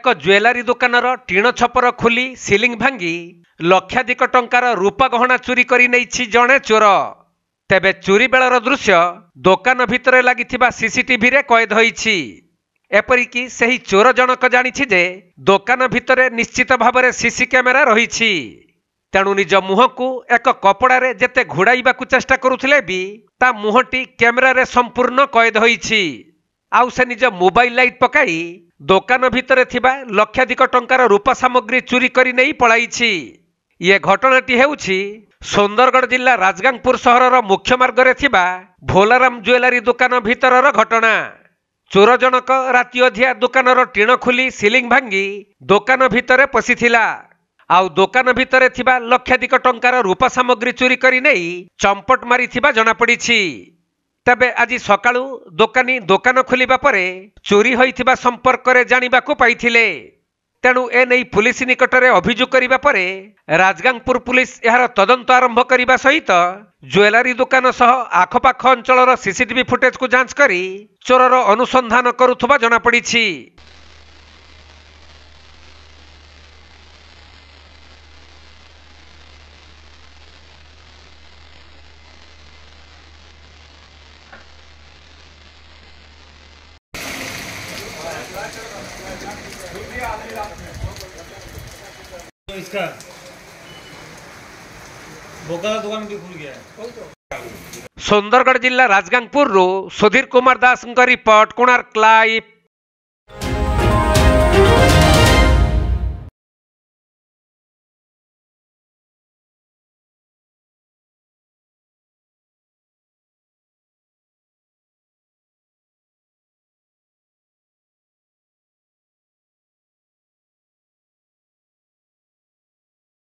ଏକ ज्वेलरी दुकानर टीण छपर खोली सिलिंग भांगी लक्षाधिक टंकार रूपा गहना चोरी करि नेइछि जणे चोर। तेबे चोरी बेलर दृश्य दुकान भितर लागिथिबा सीसीटीवी रे कैद होइछि। एपरिकी सही चोर जनक जानिछि जे दुकान भितर निश्चित भाव सीसी कैमेरा रहिछि। तेणु निज मुह को एक कपड़े जेते घोड़ाइबाकू चेष्टा करुथिले भी ता मुहटी कैमेरा रे संपूर्ण कैद होइछि। आउ से निज मोबाइल लाइट पकाई दुकान भितर थिबा लक्षाधिक टंकार रूपा सामग्री चोरी करि नेई पळाइछि। ये घटनाटी हेउछि सुंदरगढ़ जिला राजगांगपुर सहरर मुख्य मार्ग रे थिबा भोलाराम ज्वेलरी दुकान भितरर घटना। चोर जनक राति अधिया दुकानर टीण खोली सिलिंग भांगी दुकान भितर पशिथिला। आउ दुकान भितर थिबा लक्षाधिक टंकार रूपा सामग्री चोरी करि नेई चंपट मारिथिबा जଣା पड़िछि। तबे आज सकाळू दुकानी दुकान खोलिबा परे चोरी होइथिबा संपर्क रे जानिबाकू पाइथिले। तेणु ए नै पुलिस निकटरे अभियोग करिबा परे राजगांगपुर पुलिस एहार तदंत आरंभ करिबा सहित ज्वेलरी दुकान सह आखपाख अंचलर सीसीटीवी फुटेज को जांच करी चोरर अनुसंधान करुथबा जଣା पड़िछि। इसका बोकाला दुकान भी खुल गया है। सुंदरगढ़ जिला राजगांगपुर सुधीर कुमार दास रिपोर्ट कोणार्क लाइव।